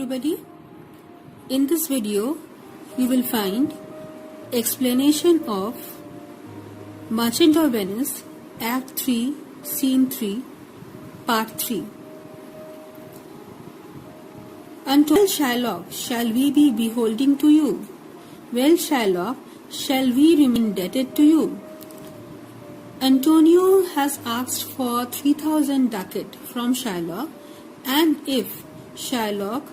everybody. In this video you will find explanation of Merchant of Venice Act 3 Scene 3 Part 3. Until Shylock, shall we be beholding to you? Well, Shylock, shall we remain indebted to you? Antonio has asked for 3,000 ducats from Shylock, and if Shylock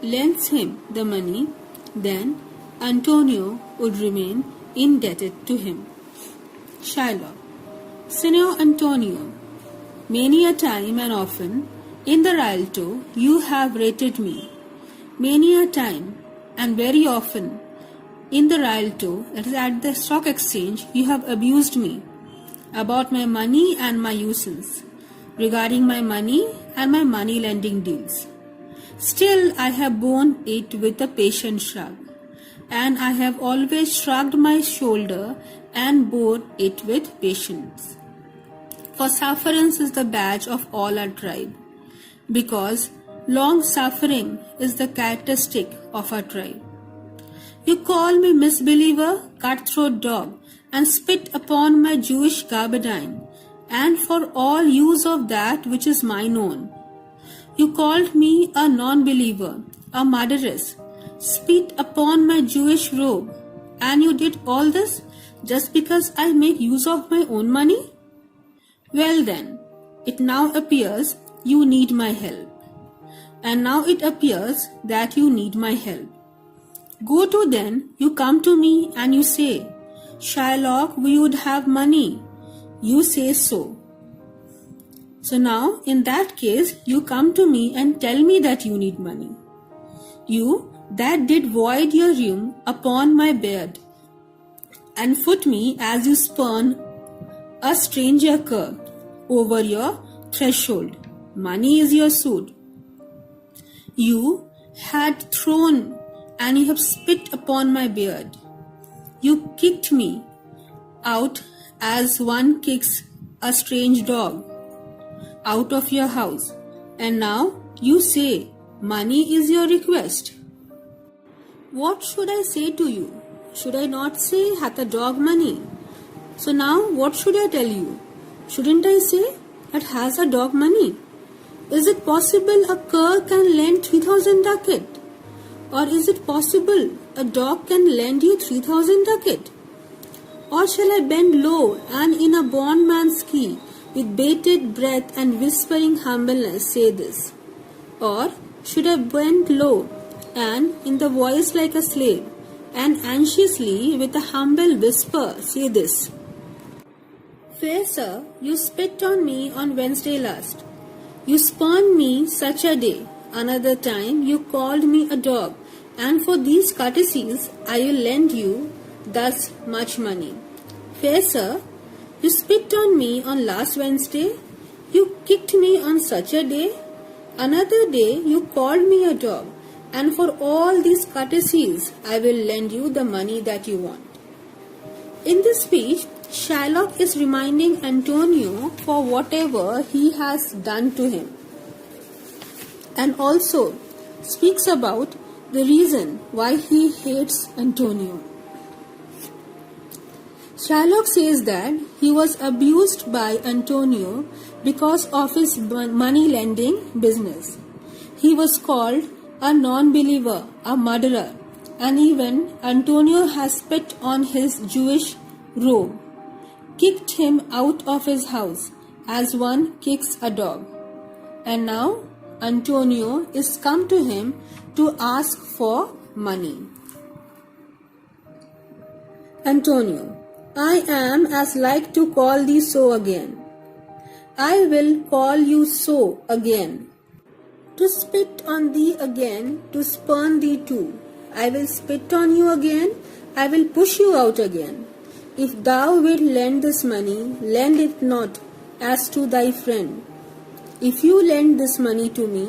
lends him the money, then Antonio would remain indebted to him. Shylock: Signor Antonio, many a time and often in the Rialto you have rated me. Many a time and very often in the Rialto, that is at the stock exchange, you have abused me about my money and my usance, regarding my money and my money lending deals. Still I have borne it with a patient shrug, and I have always shrugged my shoulder and bore it with patience. For sufferance is the badge of all our tribe, because long suffering is the characteristic of our tribe. You call me misbeliever, cutthroat dog, and spit upon my Jewish gabardine, and for all use of that which is mine own. You called me a non-believer, a murderess, spit upon my Jewish robe, and you did all this just because I make use of my own money? Well then, it now appears you need my help. And now it appears that you need my help. Go to then, you come to me and you say, Shylock, we would have money. You say so. So now, in that case, you come to me and tell me that you need money. You that did void your room upon my bed, and foot me as you spurn a stranger cur over your threshold. Money is your suit. You had thrown and you have spit upon my beard. You kicked me out as one kicks a strange dog out of your house, and now you say money is your request. What should I say to you? Should I not say hath a dog money? So now what should I tell you? Shouldn't I say that has a dog money? Is it possible a cur can lend 3,000 ducats? Or is it possible a dog can lend you 3,000 ducats? Or shall I bend low and in a bondman's key, with bated breath and whispering humbleness, say this? Or should I bend low and in the voice like a slave, and anxiously with a humble whisper say this? Fair sir, you spit on me on Wednesday last. You spurned me such a day. Another time you called me a dog, and for these courtesies I will lend you thus much money. Fair sir, you spit on me on last Wednesday. You kicked me on such a day. Another day you called me a dog, and for all these courtesies I will lend you the money that you want. In this speech, Shylock is reminding Antonio for whatever he has done to him, and also speaks about the reason why he hates Antonio. Shylock says that he was abused by Antonio because of his money lending business. He was called a non-believer, a murderer, and even Antonio has spit on his Jewish robe, kicked him out of his house as one kicks a dog. And now Antonio is come to him to ask for money. Antonio: I am as like to call thee so again. I will call you so again. To spit on thee again, to spurn thee too. I will spit on you again, I will push you out again. If thou wilt lend this money, lend it not as to thy friend. If you lend this money to me,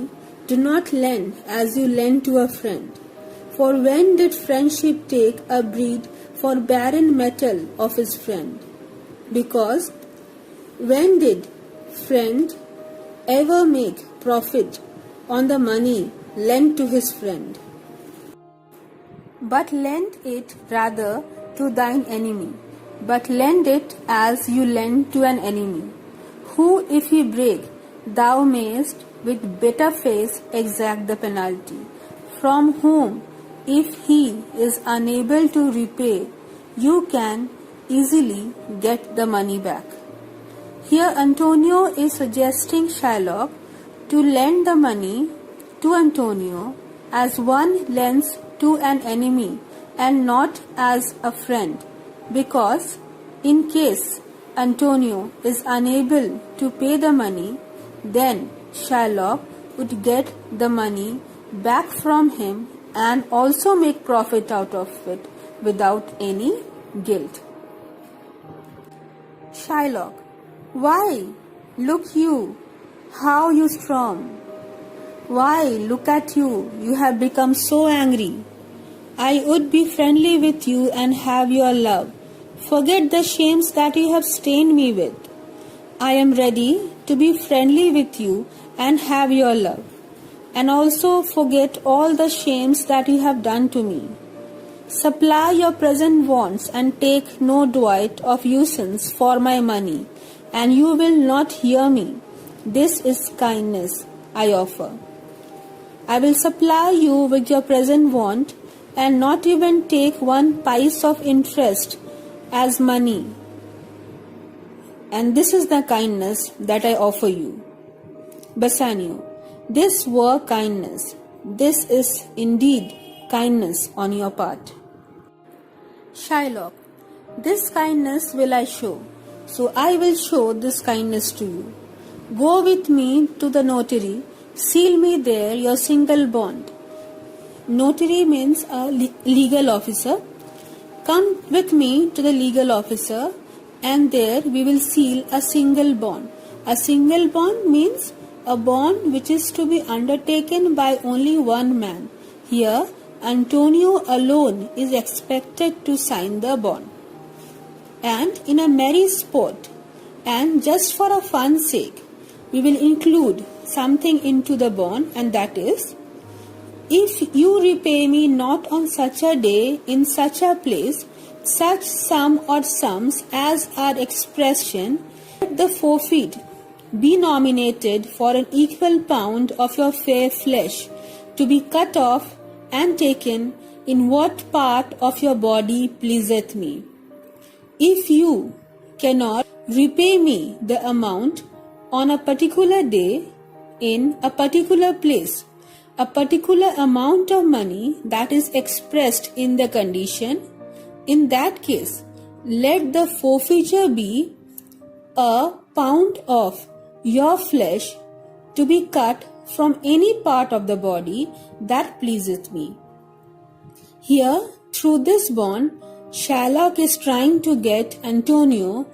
do not lend as you lend to a friend. For when did friendship take a breed for barren metal of his friend? Because when did friend ever make profit on the money lent to his friend. But lend it rather to thine enemy, but lend it as you lend to an enemy, who if he break, thou mayest with better face exact the penalty, from whom if he is unable to repay, you can easily get the money back. Here Antonio is suggesting Shylock to lend the money to Antonio as one lends to an enemy and not as a friend, because in case Antonio is unable to pay the money, then Shylock would get the money back from him and also make profit out of it without any guilt. Shylock: why, look you, how you storm. Why, look at you, you have become so angry. I would be friendly with you and have your love. Forget the shames that you have stained me with. I am ready to be friendly with you and have your love, and also forget all the shames that you have done to me. Supply your present wants and take no doit of usance for my money, and you will not hear me. This is kindness I offer. I will supply you with your present want and not even take one pice of interest as money. And this is the kindness that I offer you. Bassanio: this were kindness. This is indeed kindness on your part. Shylock: this kindness will I show. So I will show this kindness to you. Go with me to the notary, seal me there your single bond. Notary means a legal officer. Come with me to the legal officer, and there we will seal a single bond. A single bond means a bond which is to be undertaken by only one man. Here, Antonio alone is expected to sign the bond. And in a merry sport, and just for a fun's sake, we will include something into the bond, and that is, if you repay me not on such a day, in such a place, such sum or sums as are expression, let the forfeit be nominated for an equal pound of your fair flesh, to be cut off and taken in what part of your body pleaseth me. If you cannot repay me the amount on a particular day, in a particular place, a particular amount of money that is expressed in the condition, in that case, let the forfeiture be a pound of your flesh, to be cut from any part of the body that pleaseth me. Here, through this bond, Shylock is trying to get Antonio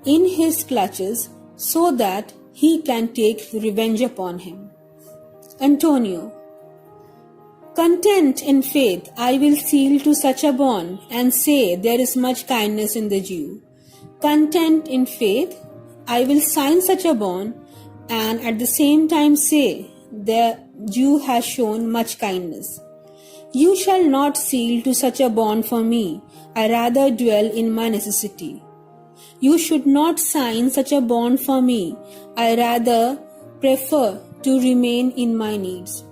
in his clutches so that he can take revenge upon him. Antonio: content in faith I will seal to such a bond, and say there is much kindness in the Jew. Content in faith I will sign such a bond, and at the same time say the Jew has shown much kindness. You shall not seal to such a bond for me. I rather dwell in my necessity. You should not sign such a bond for me. I rather prefer to remain in my needs.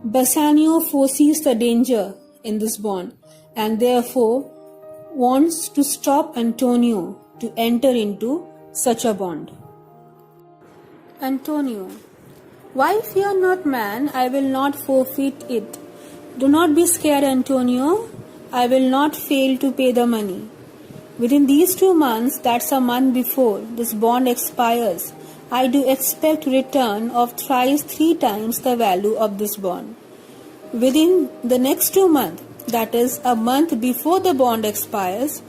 Bassanio foresees the danger in this bond, and therefore wants to stop Antonio to enter into such a bond. Antonio: why fear not, man? I will not forfeit it. Do not be scared, Antonio. I will not fail to pay the money. Within these 2 months, that's a month before this bond expires, I do expect return of thrice 3 times the value of this bond. Within the next 2 months, that is a month before the bond expires,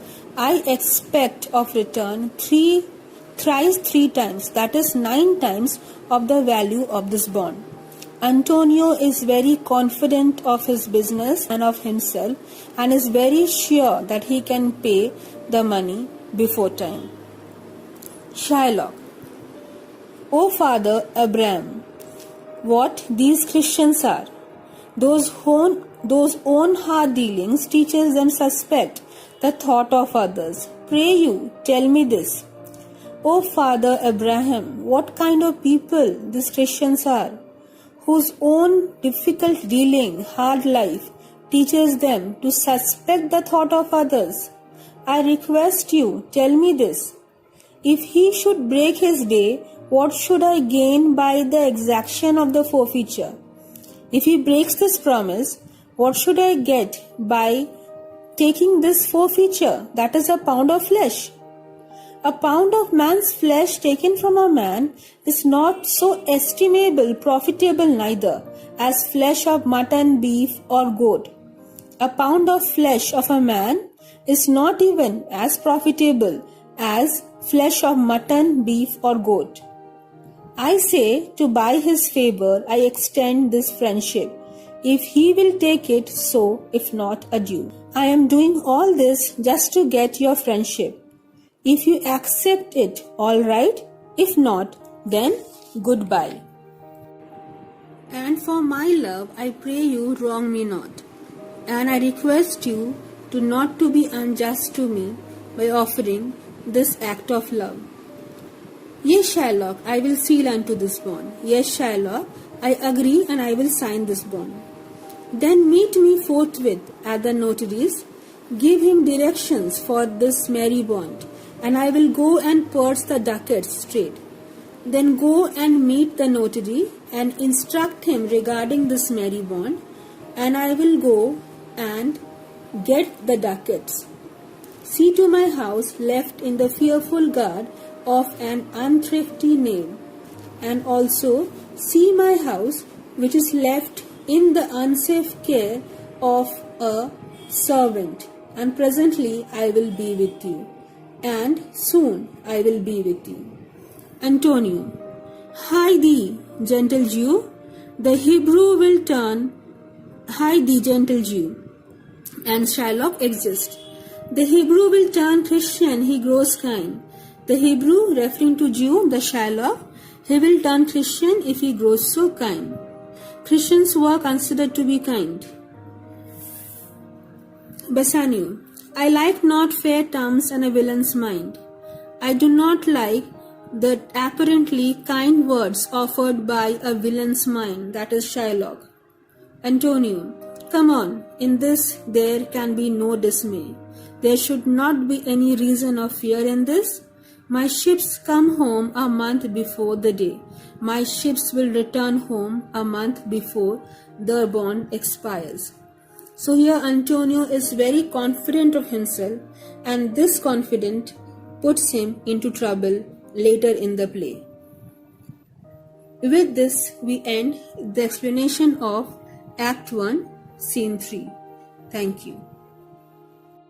I expect of return thrice 3 times, that is 9 times of the value of this bond. Antonio is very confident of his business and of himself, and is very sure that he can pay the money before time. Shylock: O Father Abraham, what these Christians are! Those own hard dealings teaches them suspect the thought of others. Pray you, tell me this. O Father Abraham, what kind of people these Christians are, whose own difficult dealing, hard life, teaches them to suspect the thought of others. I request you, tell me this. If he should break his day, what should I gain by the exaction of the forfeiture? If he breaks this promise, what should I get by taking this forfeiture, that is a pound of flesh? A pound of man's flesh taken from a man is not so estimable, profitable neither, as flesh of mutton, beef, or goat. A pound of flesh of a man is not even as profitable as flesh of mutton, beef, or goat. I say, to buy his favor, I extend this friendship. If he will take it, so; if not, adieu. I am doing all this just to get your friendship. If you accept it, all right. If not, then goodbye. And for my love, I pray you wrong me not. And I request you to not to be unjust to me by offering this act of love. Yes, Shylock, I will seal unto this bond. Yes, Shylock, I agree and I will sign this bond. Then meet me forthwith at the notary's. Give him directions for this merry bond, and I will go and purse the ducats straight. Then go and meet the notary and instruct him regarding this merry bond, and I will go and get the ducats. See to my house left in the fearful guard of an unthrifty knave, and also see my house which is left in the unsafe care of a servant, and presently I will be with you, and soon I will be with you. Antonio. Hie thee, gentle Jew, the Hebrew will turn. Hie thee, gentle Jew. And Shylock exists. The Hebrew will turn Christian, he grows kind. The Hebrew, referring to Jew, the Shylock, he will turn Christian if he grows so kind. Christians who are considered to be kind. Bassanio. I like not fair terms and a villain's mind. I do not like the apparently kind words offered by a villain's mind, that is Shylock. Antonio. Come on, in this there can be no dismay. There should not be any reason of fear in this. My ships come home a month before the day. My ships will return home a month before the bond expires. So here Antonio is very confident of himself, and this confidence puts him into trouble later in the play. With this we end the explanation of Act 1, Scene 3. Thank you.